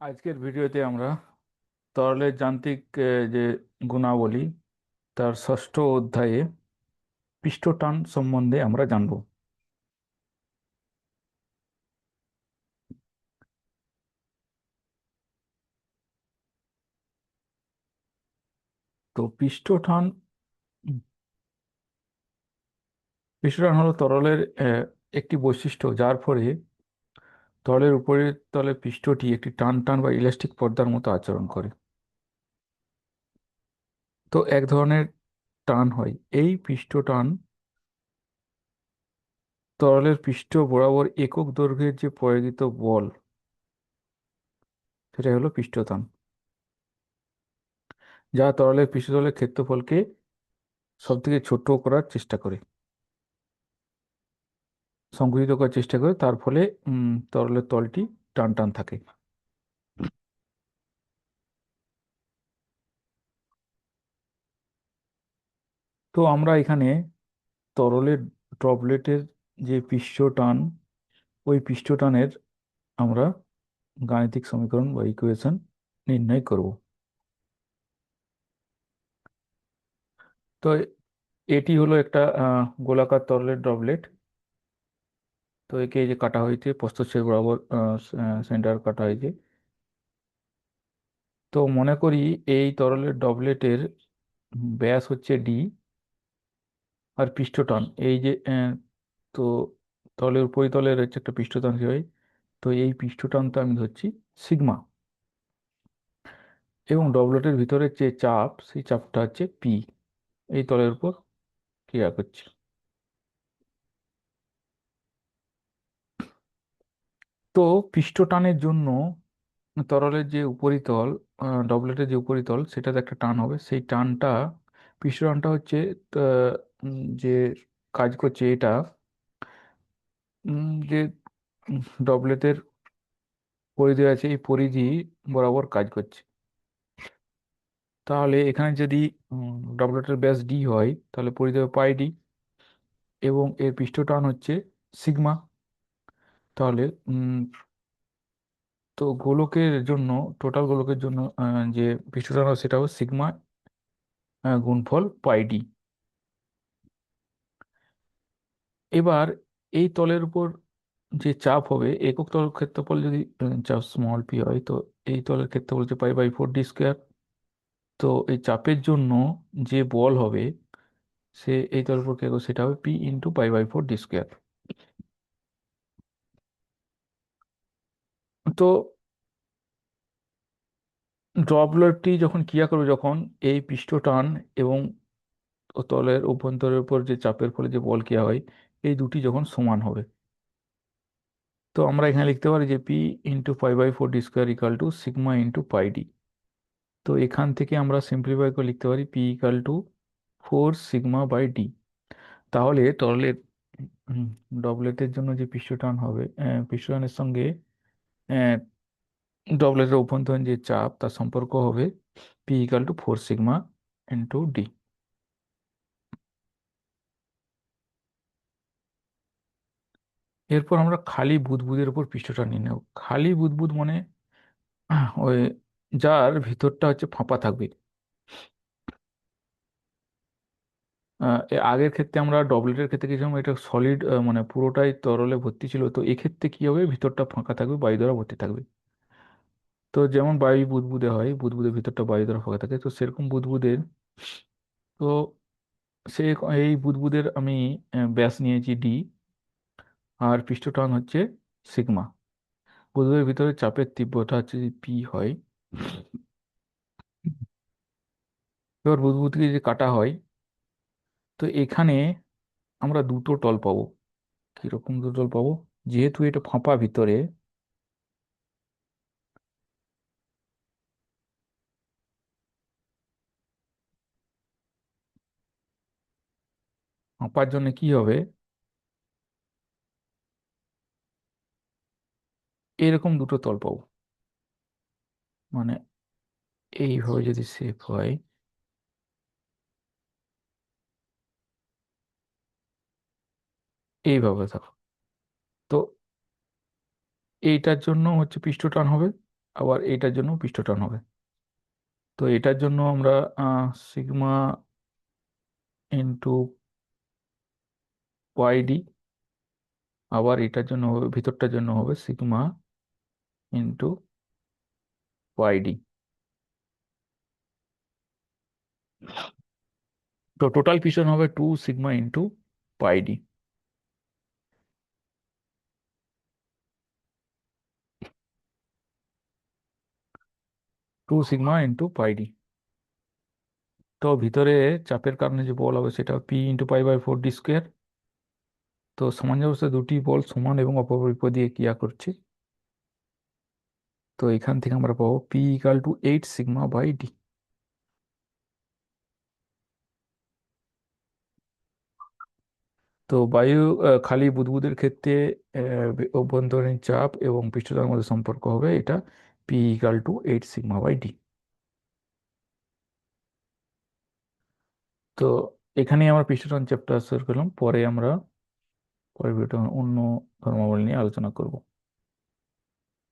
আজকের ভিডিওতে আমরা তরলের যান্ত্রিক যে গুণাবলী তার ষষ্ঠ অধ্যায়ে পৃষ্ঠটান সম্বন্ধে আমরা জানব। তো পৃষ্ঠটান হলো তরলের একটি বৈশিষ্ট্য, যার ফলে তরলের উপরের তলের পৃষ্ঠটি একটি টান টান বা ইলাস্টিক পর্দার মতো আচরণ করে। তো এক ধরনের টান হয়। এই পৃষ্ঠটান তরলের পৃষ্ঠ বরাবর একক দৈর্ঘ্যের যে প্রয়োগিত বল, সেটাই হলো পৃষ্ঠটান, যা তরলের পৃষ্ঠতলের ক্ষেত্রফলকে সব থেকে ছোট করার চেষ্টা করে, সংকুচিত করার চেষ্টা করে। তার ফলে তরলের তলটি টান টান থাকে। তো আমরা এখানে তরলের ড্রপলেটের যে পৃষ্ঠটান, ওই পৃষ্ঠটানের আমরা গাণিতিক সমীকরণ বা ইকুয়েশন নির্ণয় করব। তো এটি হলো একটা গোলাকার তরলের ড্রপলেট। তো একে এই যে কাটা হয়েছে, প্রস্থচ্ছেদ বরাবর সেন্টার কাটা হয়েছে। তো মনে করি এই তরলের ডবলেটের ব্যাস হচ্ছে ডি, আর পৃষ্ঠটান এই যে তো তলের উপরিতলের হচ্ছে একটা পৃষ্ঠটান হয়। তো এই পৃষ্ঠটানটা আমি ধরছি সিগমা, এবং ডবলেটের ভিতরে যে চাপ, সেই চাপটা হচ্ছে পি, এই তলের উপর ক্রিয়া করছে। তো পৃষ্ঠটানের জন্য তরলের যে উপরিতল, ডবলেটের যে উপরিতল, সেটাতে একটা টান হবে। সেই টানটা, পৃষ্ঠটানটা হচ্ছে যে কাজ করছে এটা, যে ডবলেটের পরিধি আছে, এই পরিধি বরাবর কাজ করছে। তাহলে এখানে যদি ডবলেটের ব্যাস ডি হয়, তাহলে পরিধি হবে পাই ডি, এবং এর পৃষ্ঠটান হচ্ছে সিগমা। তাহলে তো গোলকের জন্য, টোটাল গোলকের জন্য যে পৃষ্ঠটান হবে, সেটা হবে সিগমা গুণফল পাই ডি। এবার এই তলের উপর যে চাপ হবে, একক তল ক্ষেত্রফল যদি চাপ স্মল পি হয়, তো এই তলের ক্ষেত্রফল হচ্ছে pi by four d square. তো এই চাপের জন্য যে বল হবে, সে এই তলের উপর কে, সেটা হবে p into pi by four d square. তো ড্রপলেটটি যখন ক্রিয়া করবে, যখন এই পৃষ্ঠটান এবং তলের অভ্যন্তরের উপর যে চাপের ফলে যে বল ক্রিয়া হয়, এই দুটি যখন সমান হবে, তো আমরা এখানে লিখতে পারি যে p into pi by four d square equal to sigma into pi d. তো এখান থেকে আমরা সিম্পলিফাই করে লিখতে পারি p equal to four sigma by d. তাহলে তরলের ডবলেটের জন্য যে পৃষ্ঠটান হবে, পৃষ্ঠটানের সঙ্গে ডবলেটের অভ্যন্তরীণ যে চাপ, তার সম্পর্ক হবে P equal to four sigma into D. এরপর আমরা খালি বুদবুদের উপর পৃষ্ঠটান নিয়ে নেব। খালি বুদবুদ মানে ওই যার ভিতরটা হচ্ছে ফাঁপা থাকবে। এর আগের ক্ষেত্রে আমরা ডবলেটের ক্ষেত্রে কি ছিলাম, এটা সলিড, মানে পুরোটাই তরলে ভর্তি ছিল। তো এক্ষেত্রে কি হবে, ভিতরটা ফাঁকা থাকবে, বায়ু দ্বারা ভর্তি থাকবে। তো যেমন বায়ু বুদবুদে হয়, বুদবুদের ভিতরটা বায়ু দ্বারা ফাঁকা থাকে, তো সেরকম বুদবুদের, তো সে এই বুদবুদের আমি ব্যাস নিয়েছি ডি, আর পৃষ্ঠটান হচ্ছে সিগমা। বুদবুদের ভিতরে চাপের তীব্রতা হচ্ছে যদি পি হয়। এবার বুদবুদকে যে কাটা হয়, তো এখানে আমরা দুটো তল পাবো। কিরকম দুটো তল পাবো, যেহেতু এটা ফাঁপা ভিতরে, ফাঁপার জন্য কি হবে, এরকম দুটো তল পাবো। মানে এইভাবে যদি শেপ হয়, এইভাবে থাকো, তো এইটার জন্য হচ্ছে পৃষ্ঠটান হবে আবার এটার জন্য পৃষ্ঠটান হবে। তো এটার জন্য আমরা সিগমা ইন্টু পাই ডি, আবার এটার জন্য হবে, ভিতরটার জন্য হবে সিগমা ইন্টু পাই ডি। তো টোটাল পিস্টন হবে 2 sigma into pi D. 2 sigma into pi d. তো ভিতরে চাপের কারণে যে বল হবে সেটা P×π/4d²। তো সামঞ্জস্যে দুটি বল সমান এবং অপর দিয়ে ক্রিয়া করছে। তো এখান থেকে আমরা পাবো P = 8 সিগমা/d। তো বায়ু খালি বুদবুদের ক্ষেত্রে অভ্যন্তরীণ চাপ এবং পৃষ্ঠতাপের মধ্যে সম্পর্ক হবে এটা P = 8 সিগমা/d। তো এখানেই আমরা পৃষ্ঠটান চ্যাপ্টার শেষ করলাম। পরে আমরা পরের ভিডিওতে অন্য ধর্মাবলী নিয়ে আলোচনা করব।